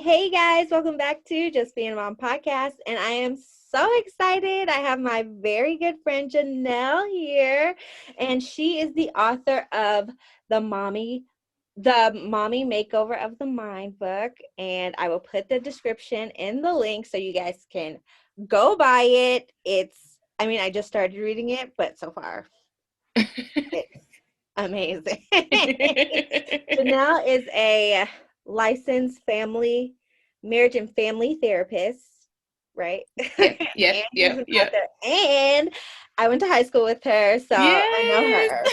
Hey guys, welcome back to Just Being a Mom podcast. And I am so excited. I have my very good friend Janelle here, and she is the author of the Mommy Makeover of the Mind book. And I will put the description in the link so you guys can go buy it. I just started reading it, but so far it's amazing. Janelle is a licensed marriage and family therapist, right? Yep. And she's an author. And I went to high school with her, so I know Yes. her.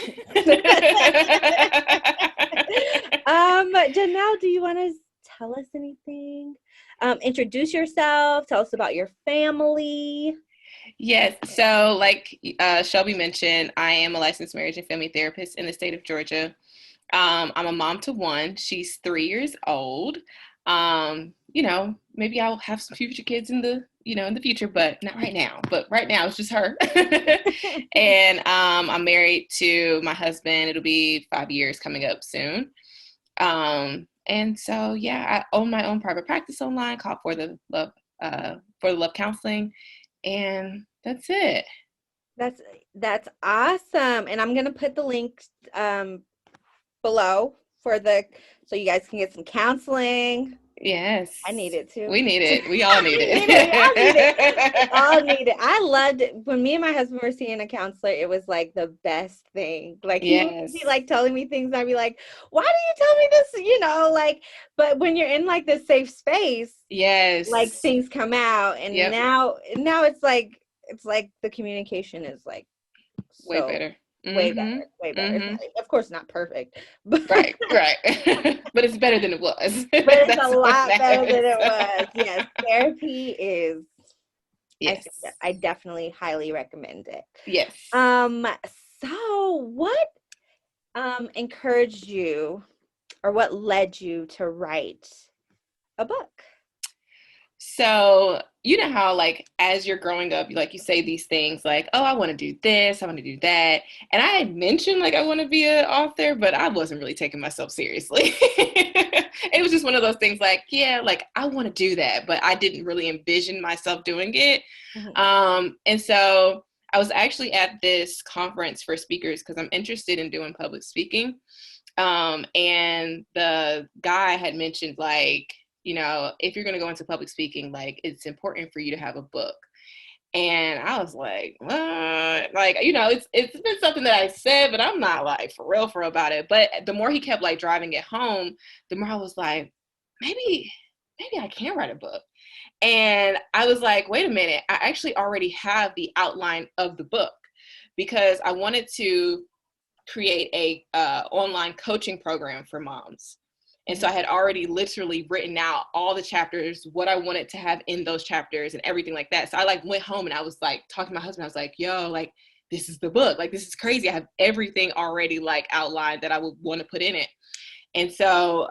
Janelle, do you want to tell us anything? Introduce yourself. Tell us about your family. Yes. So, like Shelby mentioned, I am a licensed marriage and family therapist in the state of Georgia. I'm a mom to one. She's 3 years old. Maybe I'll have some future kids in the future, but not right now. But right now, it's just her. And I'm married to my husband. It'll be 5 years coming up soon. And so, yeah, I own my own private practice online called For the Love Counseling, and that's it. That's awesome. And I'm gonna put the link below so you guys can get some counseling. Yes. I need it too. We need it. We all need We it. need it. We all need it. We all need it. I loved it. When me and my husband were seeing a counselor, it was like the best thing. Like he would Yes. be like telling me things, I'd be like, why do you tell me this? But when you're in like this safe space, like Yes. things come out, and Yep. now it's like the communication is like Way so better. way better, Mm-hmm. way better. It's Mm-hmm. not, of course, not perfect, but Right. But it's better than it was. but it's a That's what lot better than it matters. was. Yes, therapy is. Yes. I definitely highly recommend it. Yes. So what encouraged you, or what led you to write a book? So, you know how, like, as you're growing up, you say these things like, oh, I want to do this, I want to do that. And I had mentioned, like, I want to be an author, but I wasn't really taking myself seriously. It was just one of those things like, yeah, like, I want to do that, but I didn't really envision myself doing it. Mhm. And so I was actually at this conference for speakers because I'm interested in doing public speaking. And the guy had mentioned, like, if you're going to go into public speaking, like, it's important for you to have a book. And I was like, what? Like, it's been something that I said, but I'm not like for real about it. But the more he kept like driving it home, the more I was like, maybe I can write a book. And I was like, wait a minute, I actually already have the outline of the book because I wanted to create a online coaching program for moms. And so I had already literally written out all the chapters, what I wanted to have in those chapters and everything like that. So I like went home and I was like talking to my husband. I was like, yo, like, this is the book. Like, this is crazy. I have everything already like outlined that I would want to put in it. And so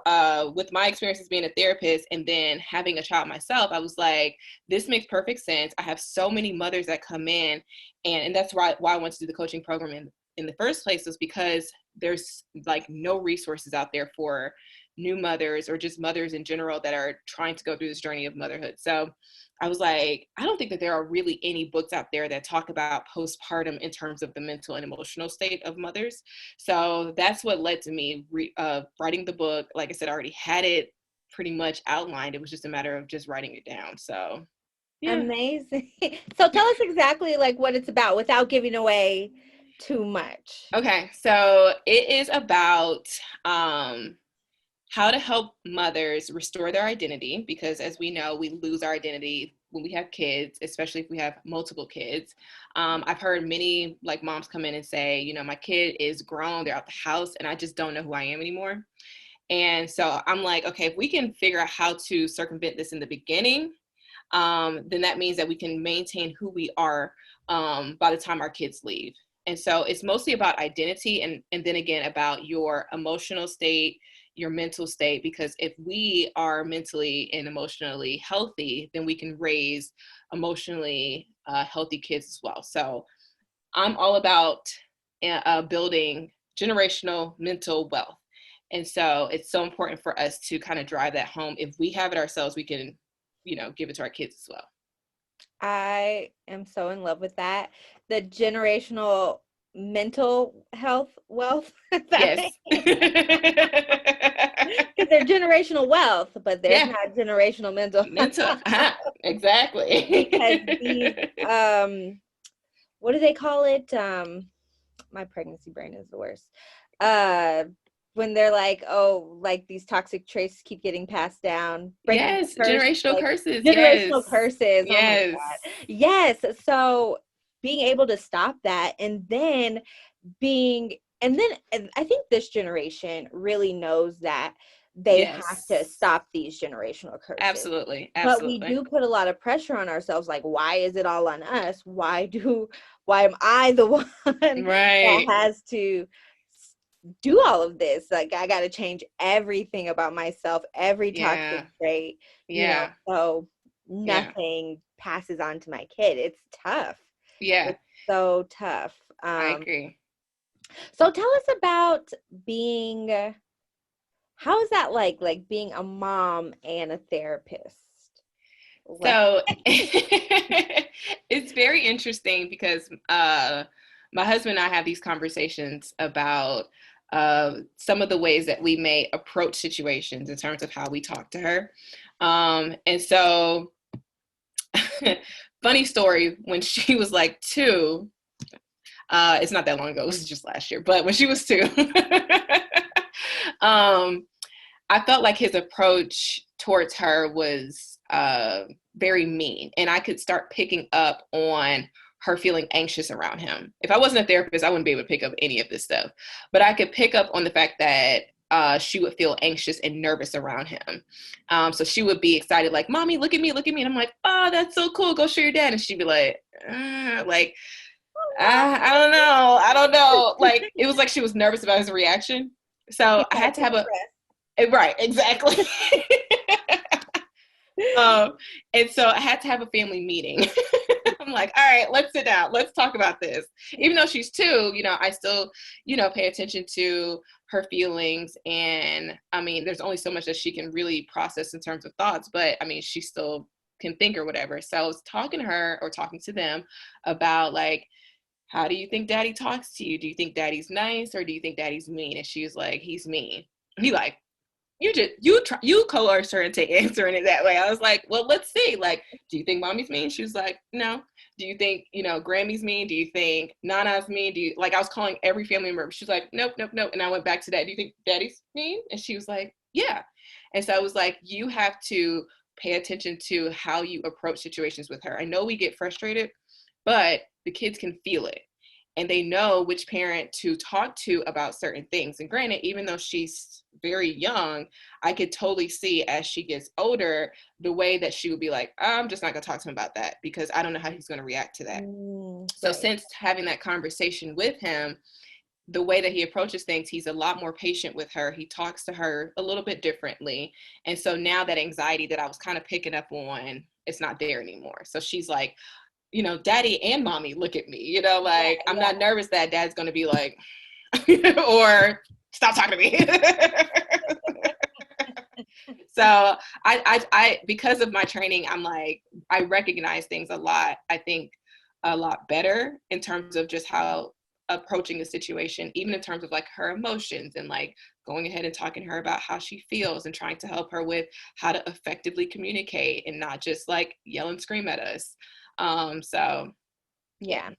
with my experience as being a therapist and then having a child myself, I was like, this makes perfect sense. I have so many mothers that come in, and that's why I wanted to do the coaching program in the first place, was because there's like no resources out there for new mothers or just mothers in general that are trying to go through this journey of motherhood. So I was like, I don't think that there are really any books out there that talk about postpartum in terms of the mental and emotional state of mothers. So that's what led to me writing the book. Like I said, I already had it pretty much outlined. It was just a matter of just writing it down. So, yeah. Amazing. So tell us exactly like what it's about without giving away too much. Okay. So it is about how to help mothers restore their identity, because as we know, we lose our identity when we have kids, especially if we have multiple kids. I've heard many like moms come in and say, my kid is grown, they're out the house, and I just don't know who I am anymore. And so I'm like, okay, if we can figure out how to circumvent this in the beginning, then that means that we can maintain who we are by the time our kids leave. And so it's mostly about identity and then again about your emotional state, your mental state, because if we are mentally and emotionally healthy, then we can raise emotionally healthy kids as well. So I'm all about building generational mental wealth. And so it's so important for us to kind of drive that home. If we have it ourselves, we can, give it to our kids as well. I am so in love with that. The generational mental health wealth. Because Yes. they're generational wealth, but there's Yeah. not generational mental Mental. because Exactly. these what do they call it? My pregnancy brain is the worst. When they're like, oh, like these toxic traits keep getting passed down, breaking Yes. curse, Generational like curses. generational Yes. curses. Oh my Yes. God. Yes. So being able to stop that and then and I think this generation really knows that they have to Yes. stop these generational curses. Absolutely. But we Absolutely. do put a lot of pressure on ourselves, like, why is it all on us? Why am I the one that Right. has to do all of this? Like, I got to change everything about myself, every toxic Yeah. trait, Yeah. so Yeah. nothing passes on to my kid. It's tough. Yeah. It's so tough. I agree. So tell us about being, how is that like being a mom and a therapist? What? So it's very interesting because my husband and I have these conversations about some of the ways that we may approach situations in terms of how we talk to her. And so, funny story, when she was like 2, it's not that long ago, it was just last year, but when she was 2, I felt like his approach towards her was very mean, and I could start picking up on her feeling anxious around him. If I wasn't a therapist, I wouldn't be able to pick up any of this stuff, but I could pick up on the fact that she would feel anxious and nervous around him. So she would be excited, like, "Mommy, look at me, look at me," and I'm like, "Oh, that's so cool. Go show your dad." And she'd be like, I don't know. Like, it was like she was nervous about his reaction. So Keep I that had to kid have a stressed. right, exactly. um, and so I had to have a family meeting. I'm like, all right, let's sit down. Let's talk about this. Even though she's 2, I still, pay attention to her feelings. And I mean, there's only so much that she can really process in terms of thoughts, but I mean, she still can think or whatever. So I was talking to her or talking to them about, like, how do you think daddy talks to you? Do you think daddy's nice or do you think daddy's mean? And she was like, he's mean. He like, you coerced her into answering it that way. I was like, well, let's see. Like, do you think mommy's mean? She was like, no. Do you think, Grammy's mean? Do you think Nana's mean? Do you, like, I was calling every family member. She was like, nope, nope, nope. And I went back to that. Do you think daddy's mean? And she was like, yeah. And so I was like, you have to pay attention to how you approach situations with her. I know we get frustrated, but the kids can feel it. And they know which parent to talk to about certain things. And granted, even though she's very young, I could totally see as she gets older, the way that she would be like, I'm just not going to talk to him about that because I don't know how he's going to react to that. So Right. since having that conversation with him, the way that he approaches things, he's a lot more patient with her. He talks to her a little bit differently. And so now that anxiety that I was kind of picking up on, it's not there anymore. So she's like, daddy and mommy look at me, like, I'm not nervous that dad's going to be like, or stop talking to me. So I, because of my training, I'm like, I recognize things a lot, I think a lot better in terms of just how approaching a situation, even in terms of like her emotions and like going ahead and talking to her about how she feels and trying to help her with how to effectively communicate and not just like yell and scream at us. So Yeah.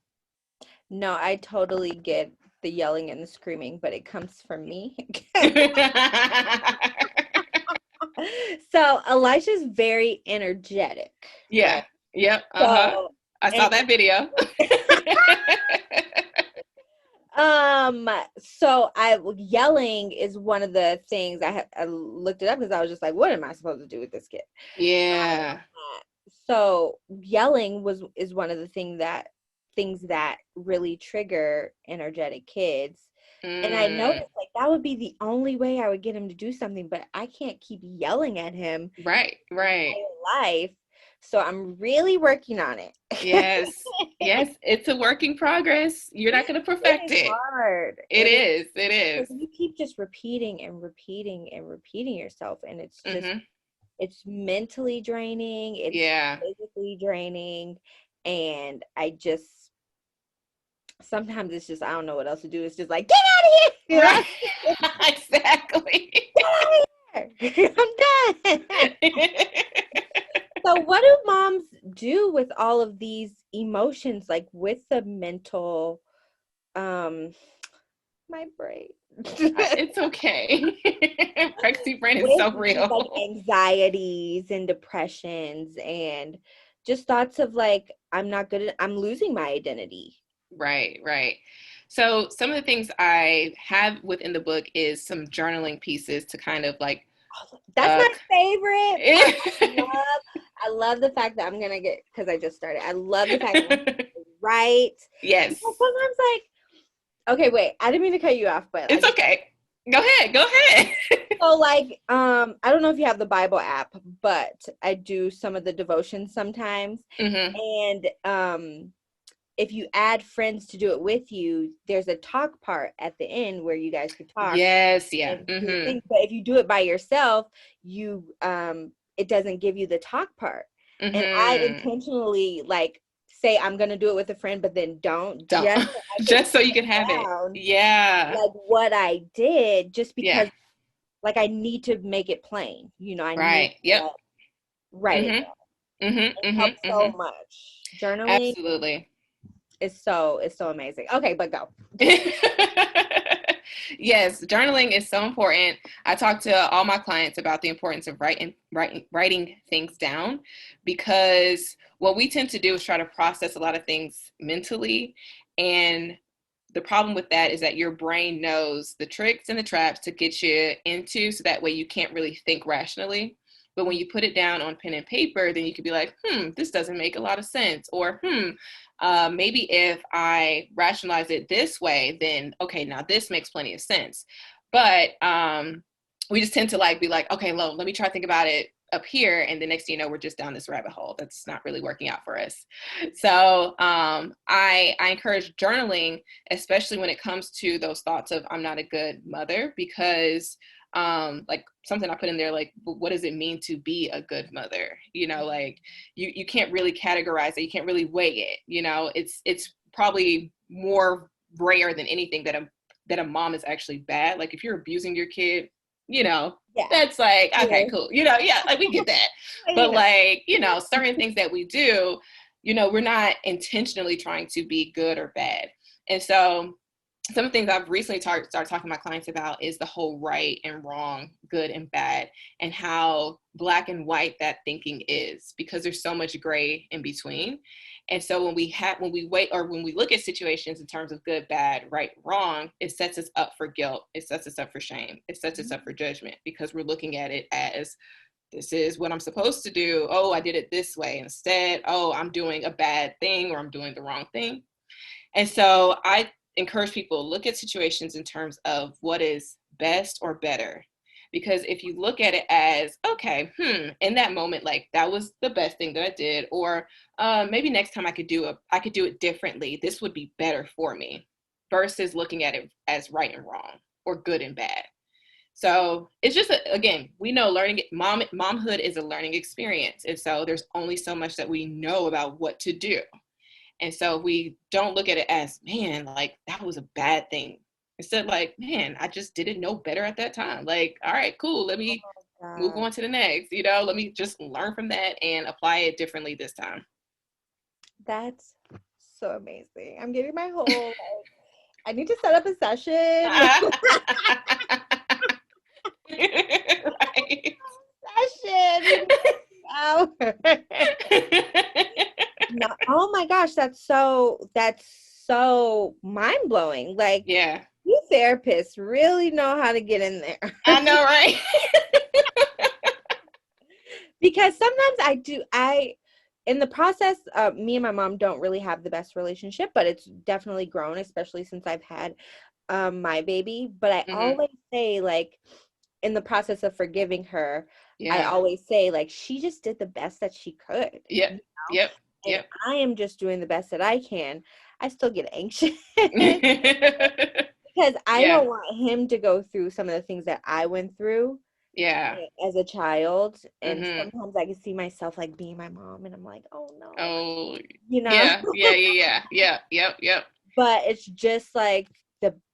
No, I totally get the yelling and the screaming, but it comes from me. So Elisha's very energetic, right? Yeah. Yep. Uh-huh. So I saw and that video. um so I yelling is one of the things I looked it up because I was just like, what am I supposed to do with this kid? Yeah. So yelling is one of the things that really trigger energetic kids. And I Mm, noticed like that would be the only way I would get him to do something, but I can't keep yelling at him right. my Right. life. So I'm really working on it. Yes. Yes, it's a work in progress. You're not going to perfect It is it. hard. It is. It Because is. you keep just repeating and repeating and repeating yourself, and it's just Mm-hmm. it's mentally draining, it's Yeah. physically draining, and I just sometimes it's just I don't know what else to do. It's just like get out of here, Right. Exactly. get out of here. I'm done. So what do moms do with all of these emotions, like with the mental my brain It's okay. Pregnancy brain is with so these like real. anxieties and depressions and just thoughts of like I'm losing my identity. Right, right. So some of the things I have within the book is some journaling pieces to kind of like That's uh my favorite part. I love the fact that I'm gonna get because I just started. I love the fact that I'm gonna write Yes. because sometimes like okay, wait, I didn't mean to cut you off, but I It's just okay. Go ahead. Go ahead. so like I don't know if you have the Bible app, but I do some of the devotions sometimes. Hmm. And if you add friends to do it with you, there's a talk part at the end where you guys could talk Yes, yeah. and do Hmm. things. But if you do it by yourself, you it doesn't give you the talk part. And I Hmm. intentionally like say I'm gonna do it with a friend, but then don't Don't. just so I can Just so you can have it. down Yeah. like what I did just Yeah. because like I need to make it plain. I need Right. to Yep. like write it Hmm. down. Hmm. It Hmm. helps Hmm. so much. Journaling Absolutely. is so amazing. Okay, but go. Yes, journaling is so important. I talk to all my clients about the importance of writing things down because what we tend to do is try to process a lot of things mentally. And the problem with that is that your brain knows the tricks and the traps to get you into so that way you can't really think rationally. But when you put it down on pen and paper, then you could be like, this doesn't make a lot of sense. Or, maybe if I rationalize it this way, then okay, now this makes plenty of sense. But we just tend to like be like, okay, let me try to think about it up here, and the next thing you know, we're just down this rabbit hole that's not really working out for us. So I encourage journaling, especially when it comes to those thoughts of I'm not a good mother, because like something I put in there, like what does it mean to be a good mother? Like you can't really categorize it, you can't really weigh it. It's probably more rare than anything that a mom is actually bad. Like if you're abusing your kid, you know, Yeah. that's like, okay, Yeah. cool. Yeah, like we get that. You But know. like, certain things that we do, we're not intentionally trying to be good or bad. And so some of the things I've recently started talking to my clients about is the whole right and wrong, good and bad, and how black and white that thinking is, because there's so much gray in between. And so when we look at situations in terms of good, bad, right, wrong, it sets us up for guilt. It sets us up for shame. It sets us up for judgment because we're looking at it as this is what I'm supposed to do. Oh, I did it this way instead. Oh, I'm doing a bad thing or I'm doing the wrong thing. And so I encourage people to look at situations in terms of what is best or better. Because if you look at it as, okay, in that moment, like that was the best thing that I did, or maybe next time I could do it differently. This would be better for me, versus looking at it as right and wrong or good and bad. So it's just again, we know momhood is a learning experience, and so there's only so much that we know about what to do. And so we don't look at it as, man, like that was a bad thing. Instead, like, man, I just didn't know better at that time. Like, all right, cool. Let me move God. on to the next. Let me just learn from that and apply it differently this time. That's so amazing. I'm getting my whole like I need to set up a session. Right. Session. Hour. No, oh my gosh, that's so mind-blowing. Like Yeah, you therapists really know how to get in there. I know, right? Because sometimes I in the process, me and my mom don't really have the best relationship, but it's definitely grown, especially since I've had my baby. But I Hmm. always say, like, in the process of forgiving her, I Yeah. always say, like, she just did the best that she could, Yep. you know? Yep. and Yep. I am just doing the best that I can, I still get anxious because I Yeah. don't want him to go through some of the things that I went through Yeah. as a child. And Mm-hmm. sometimes I can see myself like being my mom, and I'm like, oh no, Oh, you know. yeah. Yeah. Yeah. Yeah. Yeah. Yep. Yep. But it's just like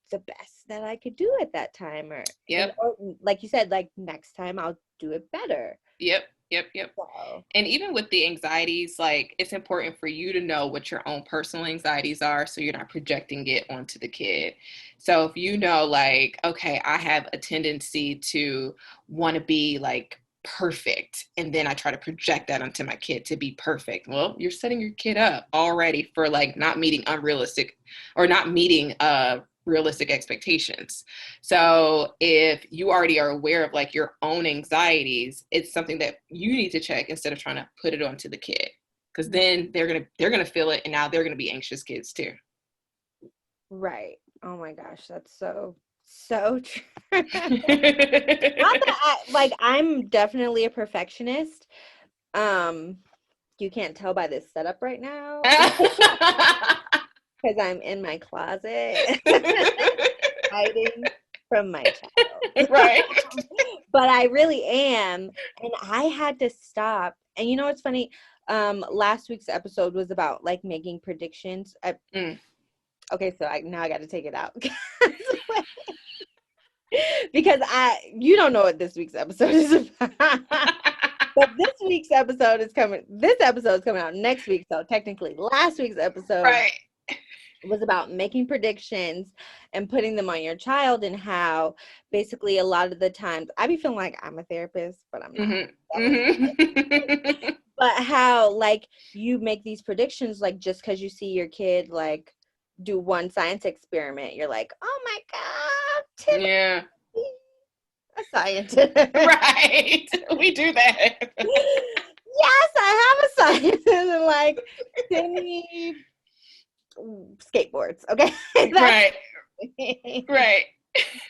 the best that I could do at that time, Yep. or like you said, like next time I'll do it better. Yep. Yep. Yep. So And even with the anxieties, like it's important for you to know what your own personal anxieties are so you're not projecting it onto the kid. So if you know, like, okay, I have a tendency to want to be like perfect, and then I try to project that onto my kid to be perfect. Well, you're setting your kid up already for like not meeting unrealistic or not meeting realistic expectations. So if you already are aware of like your own anxieties, it's something that you need to check instead of trying to put it onto the kid. Because then they're gonna feel it, and now they're gonna be anxious kids too. right. Oh my gosh, that's so true. Not that I'm definitely a perfectionist. Um, you can't tell by this setup right now because I'm in my closet hiding from my child. Right. But I really am, and I had to stop. And you know what's funny? Last week's episode was about like making predictions. Mm. Okay, so now I got to take it out because you don't know what this week's episode is about. But this week's episode is coming. This episode is coming out next week. So technically, last week's episode Right. was about making predictions and putting them on your child, and how basically a lot of the times I be feeling like I'm a therapist, but I'm not. Mm-hmm. That makes no sense. Mm-hmm. But how like you make these predictions, like just because you see your kid like do one science experiment, you're like, oh my God, Timothy, Yeah. a scientist. Right. We do that. Yes, I have a scientist, and like Timmy skateboards. Okay. That's Right. Right.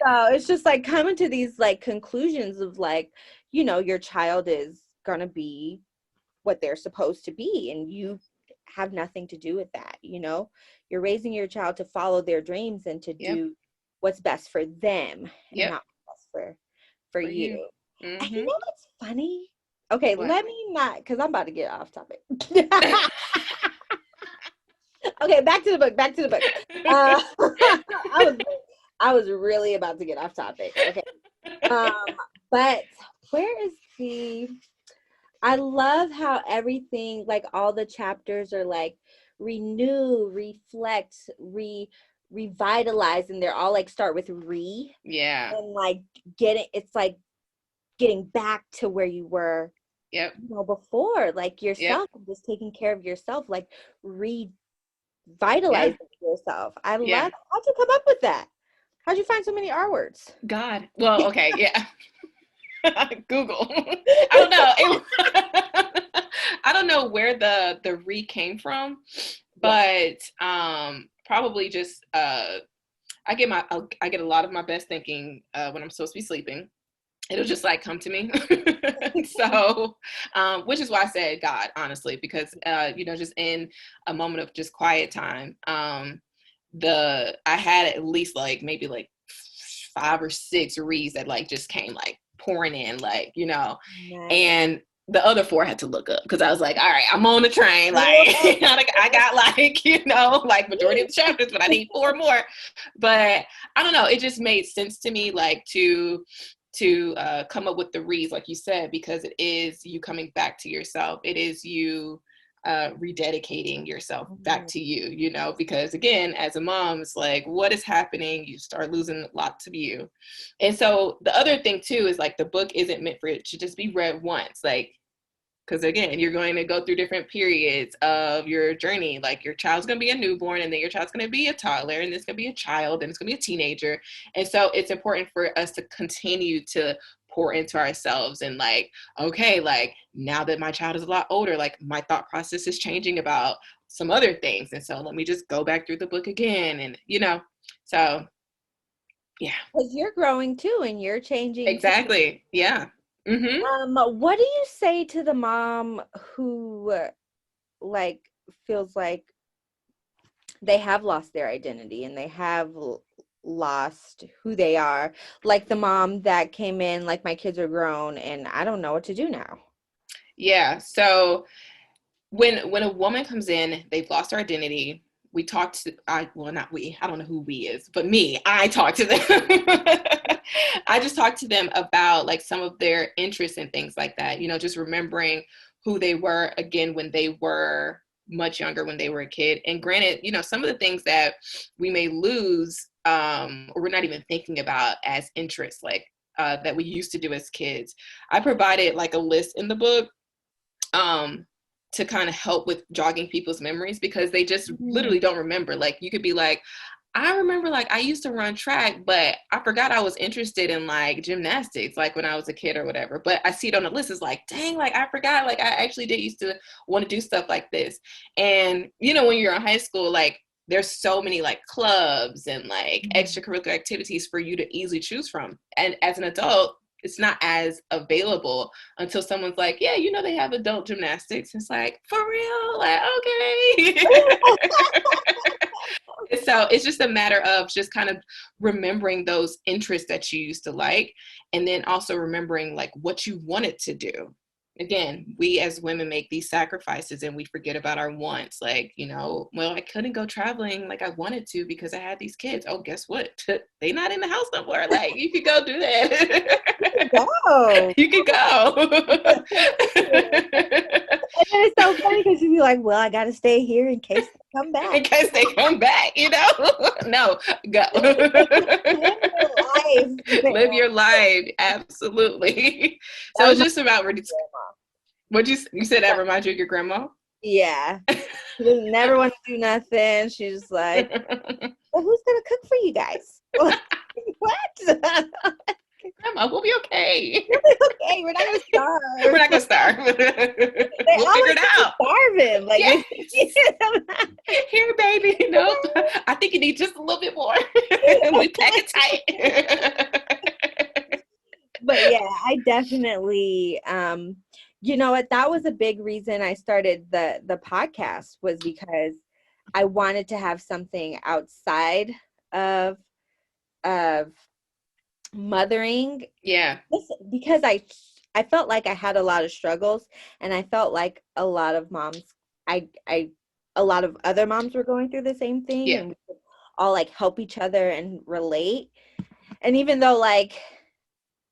so it's just like coming to these like conclusions of like, your child is gonna be what they're supposed to be, and you have nothing to do with that. You're raising your child to follow their dreams and to Yep. do what's best for them and Yep. not what's best for For you. you. And you Mm-hmm. know what's funny? Okay, What? let me not, because I'm about to get off topic. Okay, back to the book. Back to the book. I was really about to get off topic. Okay. But where is the? I love how everything, like all the chapters are like renew, reflect, revitalize, and they're all like start with Yeah. and like it's like getting back to where you were, Yep. before, like Yep. yourself, and just taking care of yourself, like Yeah. revitalizing yourself. I Yeah. love. How'd you come up with that? How'd you find so many R words? God. Well, okay. Yeah. Google. I don't know. I don't know where the came from, Yeah. but probably just I get a lot of my best thinking when I'm supposed to be sleeping. It'll just like come to me. So, which is why I said God, honestly, because just in a moment of just quiet time, I had at least like maybe like 5 or 6 reads that like just came like pouring in, like, Nice. and the other 4 had to look up because I was like, all right, I'm on the train. Like, I got like, like majority of the chapters, but I need 4 more. But I don't know. It just made sense to me, like to come up with the reads, like you said, because it is you coming back to yourself. It is you rededicating yourself back to you, because again, as a mom, it's like, what is happening? You start losing lots of you. And so the other thing too is like the book isn't meant for it to just be read once, like, because again, you're going to go through different periods of your journey. Like your child's going to be a newborn, and then your child's going to be a toddler, and it's going to be a child, and it's going to be a teenager. And so it's important for us to continue to pour into ourselves and like, okay, like now that my child is a lot older, like my thought process is changing about some other things. And so let me just go back through the book again. And, so yeah. Because you're growing too, and you're changing too. Exactly. Yeah. Mm-hmm. What do you say to the mom who like feels like they have lost their identity and they have lost who they are. Like the mom that came in, like, my kids are grown and I don't know what to do now. Yeah. So when a woman comes in, they've lost their identity. We talk to, well, not we, I don't know who we is, but me, I talk to them. I just talk to them about like some of their interests and things like that, you know, just remembering who they were again when they were much younger, when they were a kid. And granted, you know, some of the things that we may lose, or we're not even thinking about as interests, like that we used to do as kids. I provided like a list in the book, to kind of help with jogging people's memories, because they just literally don't remember. Like you could be like, I remember like I used to run track, but I forgot I was interested in like gymnastics, like when I was a kid or whatever. But I see it on the list. It's like, dang, like I forgot, like I actually did used to want to do stuff like this. And you know, when you're in high school, like there's so many like clubs and like extracurricular activities for you to easily choose from. And as an adult, it's not as available until someone's like, yeah, you know, they have adult gymnastics. It's like, for real? Like, okay. So it's just a matter of just kind of remembering those interests that you used to like, and then also remembering like what you wanted to do. Again, we as women make these sacrifices and we forget about our wants. Like, you know, well, I couldn't go traveling like I wanted to because I had these kids. Oh, guess what? They not in the house no more. Like, you could go do that. Go. You could go. And then it's so funny because you'd be like, well, I got to stay here in case they come back. In case they come back, you know? No, go. Live your life. Absolutely. So it's just about, what you said that reminds you of your grandma? Yeah. She doesn't never want to do nothing. She's like, well, who's going to cook for you guys? What? Grandma, we'll be okay. We'll be okay. We're not going to starve. We're not going to starve. We'll figure it out. Starving. Like, yes. Here, baby. Nope. I think you need just a little bit more. We pack it tight. But yeah, I definitely, you know what, that was a big reason I started the podcast, was because I wanted to have something outside of mothering. Yeah. Because I felt like I had a lot of struggles, and I felt like a lot of moms, a lot of other moms were going through the same thing, Yeah. and we could all like help each other and relate. And even though like,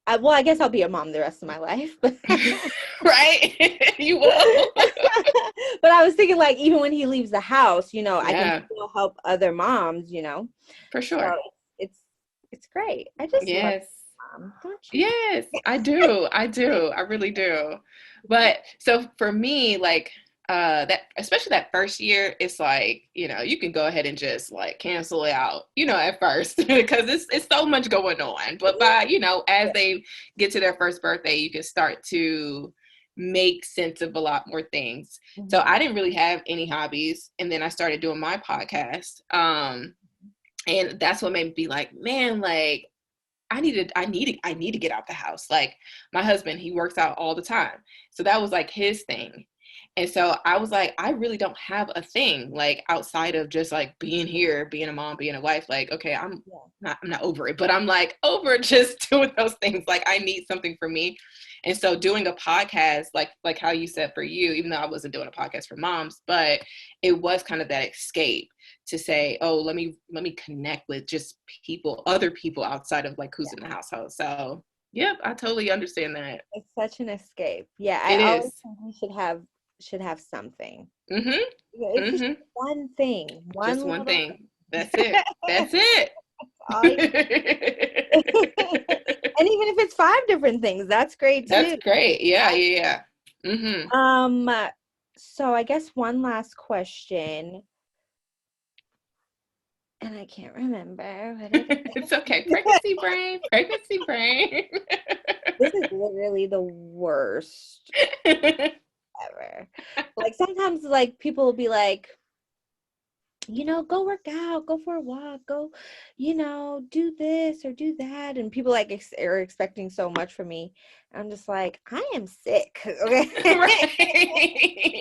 well, I guess I'll be a mom the rest of my life. Right? You will. But I was thinking, like, even when he leaves the house, you know, I can still help other moms, you know. For sure. So it's great. I just yes. love mom, don't you? Yes, I do. I do. I really do. But so for me, like that, especially that first year, it's like, you know, you can go ahead and just like cancel it out, you know, at first, because it's so much going on. But by, you know, as they get to their first birthday, you can start to make sense of a lot more things. So I didn't really have any hobbies, and then I started doing my podcast. And that's what made me be like, man, like I need to get out the house. Like my husband, he works out all the time. So that was like his thing. And so I was like, I really don't have a thing like outside of just like being here, being a mom, being a wife. Like, okay, I'm not over it, but I'm like over just doing those things. Like I need something for me. And so doing a podcast, like how you said for you, even though I wasn't doing a podcast for moms, but it was kind of that escape to say, oh, let me connect with just other people outside of like who's in the household. So yep, I totally understand that. It's such an escape. Yeah, I always think we should have something. It's just one thing. Just one thing. That's it. That's it. And even if it's 5 different things, that's great too. That's great. Yeah. So I guess one last question, and I can't remember what it is. It's okay. Pregnancy brain. Pregnancy brain. This is literally the worst ever. Like sometimes like people will be like, go work out, go for a walk, go, do this or do that. And people like are expecting so much from me. I'm just like, I am sick. Okay. Right.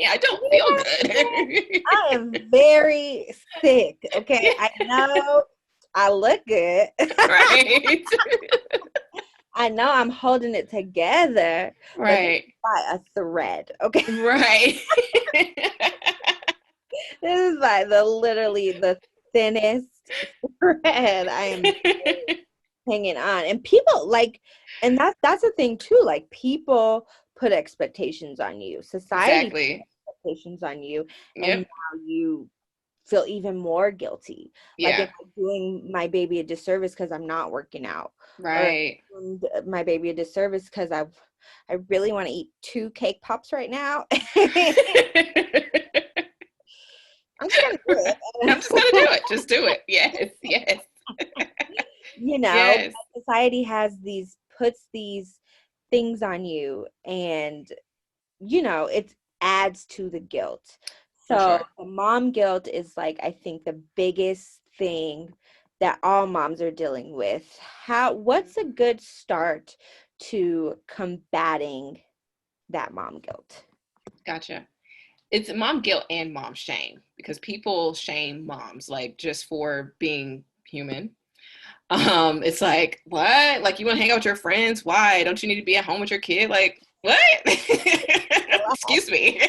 I don't feel good. I am very sick. Okay. I know I look good. Right. I know I'm holding it together, but this Right. is by a thread. Okay. Right. This is by literally the thinnest thread. I am hanging on. And people like, and that's the thing too. Like, people put expectations on you. Society Exactly. puts expectations on you, and Yep. now you feel even more guilty. Like, am Yeah. I doing my baby a disservice because I'm not working out, or Right. my baby a disservice because I really want to eat 2 cake pops right now. I'm just gonna do I'm just gonna do it. it. Just do it. Yes. Yes. But Yes. society puts these things on you, and it adds to the guilt. For So sure. the mom guilt is, like, I think the biggest thing that all moms are dealing with. What's a good start to combating that mom guilt? Gotcha. It's mom guilt and mom shame because people shame moms like just for being human. It's like, what? Like, you want to hang out with your friends? Why? Don't you need to be at home with your kid? Like, what? Excuse me.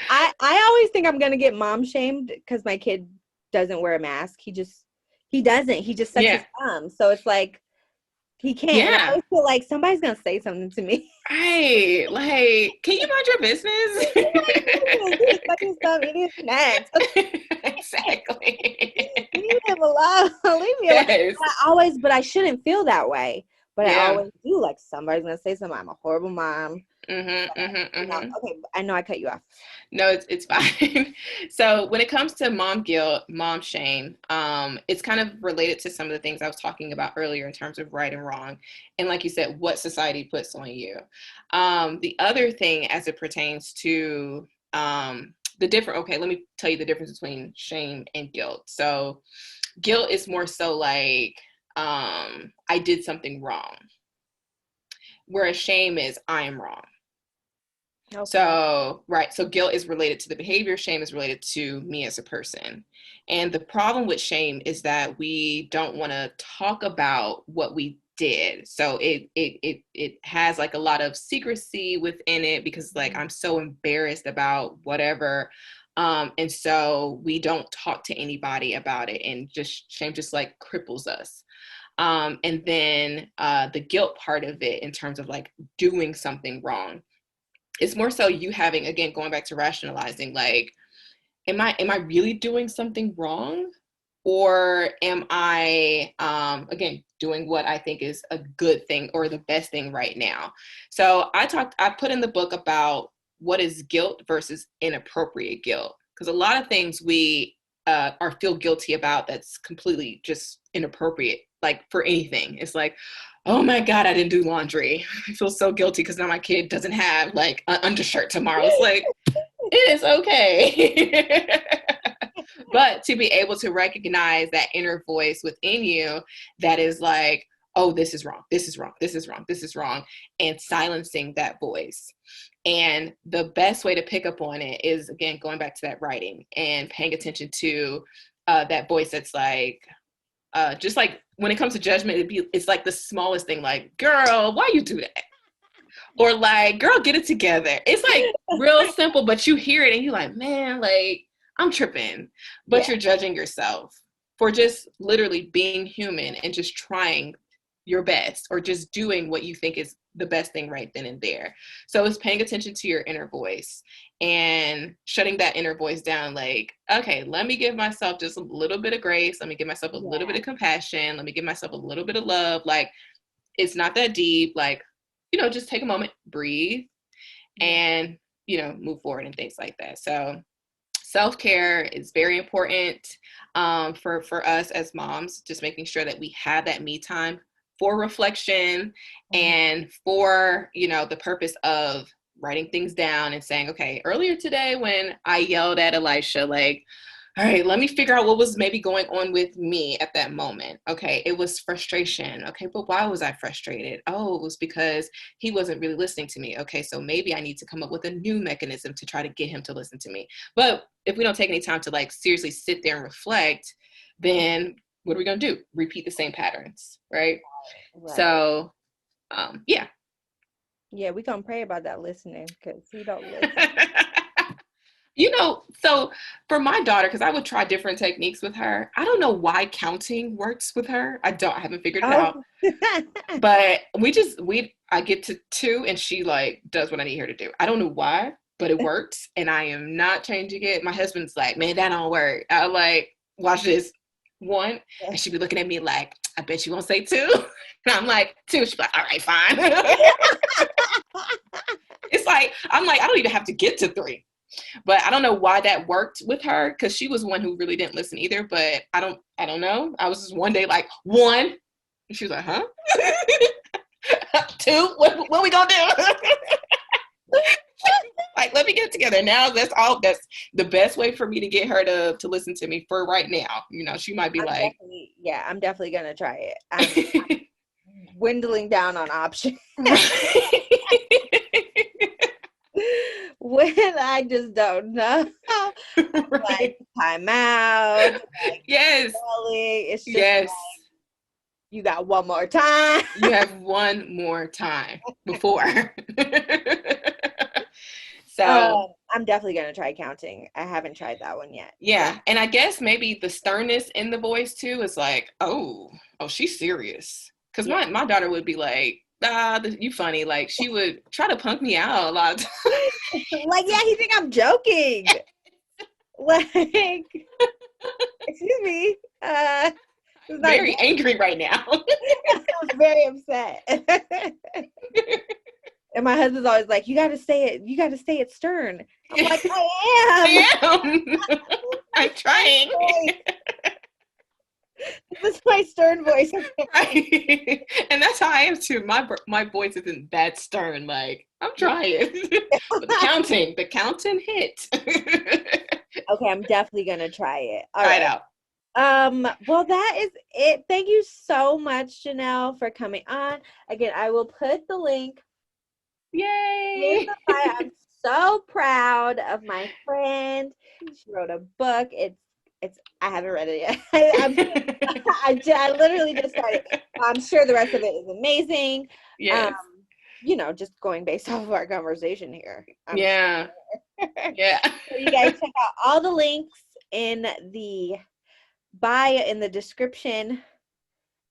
I always think I'm gonna get mom shamed because my kid doesn't wear a mask. He doesn't. He just sucks his Yeah. thumb. So it's like he can't. And I Yeah. always feel like somebody's gonna say something to me. Right. Like, can you mind your business? He sucks his thumb, eat his snacks. Exactly. Leave him alone. Leave me alone. Yes. But I shouldn't feel that way. But I Yeah. always do. Like, somebody's gonna say something. I'm a horrible mom. Mm-hmm. Okay, I know I cut you off. No, it's fine. So when it comes to mom guilt, mom shame, it's kind of related to some of the things I was talking about earlier in terms of right and wrong. And like you said, what society puts on you. The other thing as it pertains to okay, let me tell you the difference between shame and guilt. So guilt is more so like, I did something wrong, whereas shame is I am wrong. Okay. So, right. So guilt is related to the behavior. Shame is related to me as a person. And the problem with shame is that we don't want to talk about what we did. So it has like a lot of secrecy within it because like I'm so embarrassed about whatever. And so we don't talk to anybody about it, and just shame just like cripples us. And then the guilt part of it in terms of like doing something wrong, it's more so you having, again, going back to rationalizing, like, am I really doing something wrong, or am I again doing what I think is a good thing or the best thing right now? So I put in the book about what is guilt versus inappropriate guilt, because a lot of things we are feel guilty about that's completely just inappropriate, like for anything. It's like, oh my God, I didn't do laundry. I feel so guilty because now my kid doesn't have like an undershirt tomorrow. It's like, it is okay. But to be able to recognize that inner voice within you that is like, oh, this is wrong, this is wrong, this is wrong, this is wrong, and silencing that voice. And the best way to pick up on it is, again, going back to that writing and paying attention to that voice that's like, just like when it comes to judgment, it's like the smallest thing, like, girl, why you do that? Or like, girl, get it together. It's like real simple, but you hear it and you're like, man, like, I'm tripping. But Yeah. you're judging yourself for just literally being human and just trying your best, or just doing what you think is the best thing right then and there. So it's paying attention to your inner voice and shutting that inner voice down. Like, okay, let me give myself just a little bit of grace. Let me give myself a little bit of compassion. Let me give myself a little bit of love. Like, it's not that deep. Like, just take a moment, breathe, and, move forward and things like that. So self-care is very important for us as moms, just making sure that we have that me time for reflection and for, the purpose of writing things down and saying, okay, earlier today when I yelled at Elisha, like, all right, let me figure out what was maybe going on with me at that moment. Okay, it was frustration. Okay, but why was I frustrated? Oh, it was because he wasn't really listening to me. Okay, so maybe I need to come up with a new mechanism to try to get him to listen to me. But if we don't take any time to like seriously sit there and reflect, then what are we going to do? Repeat the same patterns, right? Right. So, yeah. Yeah, we gonna pray about that listening because he don't listen. So for my daughter, because I would try different techniques with her, I don't know why counting works with her. I haven't figured it out. Oh. But I get to 2 and she like does what I need her to do. I don't know why, but it works and I am not changing it. My husband's like, man, that don't work. I like, watch this. 1, and she'd be looking at me like, I bet you won't say 2. And I'm like, 2. She's like, all right, fine. It's like, I'm like, I don't even have to get to 3. But I don't know why that worked with her because she was one who really didn't listen either. But I don't know. I was just one day like 1, and she was like, huh? 2, what we gonna do? Like, let me get it together. Now that's the best way for me to get her to listen to me for right now. She might be I'm definitely gonna try it. I'm dwindling down on options. When I just don't know. Right. Like time out. Like, yes. it's just yes. Like, you got one more time. You have one more time before. So I'm definitely gonna try counting. I haven't tried that one yet. Yeah, and I guess maybe the sternness in the voice too is like, oh, she's serious. Because my daughter would be like, you funny. Like she would try to punk me out a lot of times. Like, yeah, you think I'm joking? Like, excuse me. Very angry right now. I'm very upset. And my husband's always like, you gotta say it stern. I'm like, I am. I'm trying. This is my stern voice. Right. And that's how I am too. My voice isn't that stern. Like, I'm trying. But the counting hit. Okay, I'm definitely gonna try it. Try it out. Well, that is it. Thank you so much, Janelle, for coming on. Again, I will put the link. Yay! I'm so proud of my friend. She wrote a book. I haven't read it yet. I literally just started. I'm sure the rest of it is amazing. Yes. Just going based off of our conversation here. Yeah. Yeah. So you guys check out all the links in the bio in the description.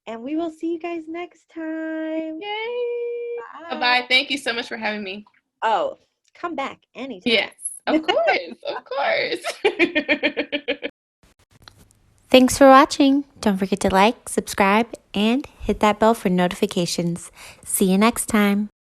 And we will see you guys next time. Yay. Bye-bye. Thank you so much for having me. Oh, come back anytime. Yes, of course. Of course. Thanks for watching. Don't forget to like, subscribe, and hit that bell for notifications. See you next time.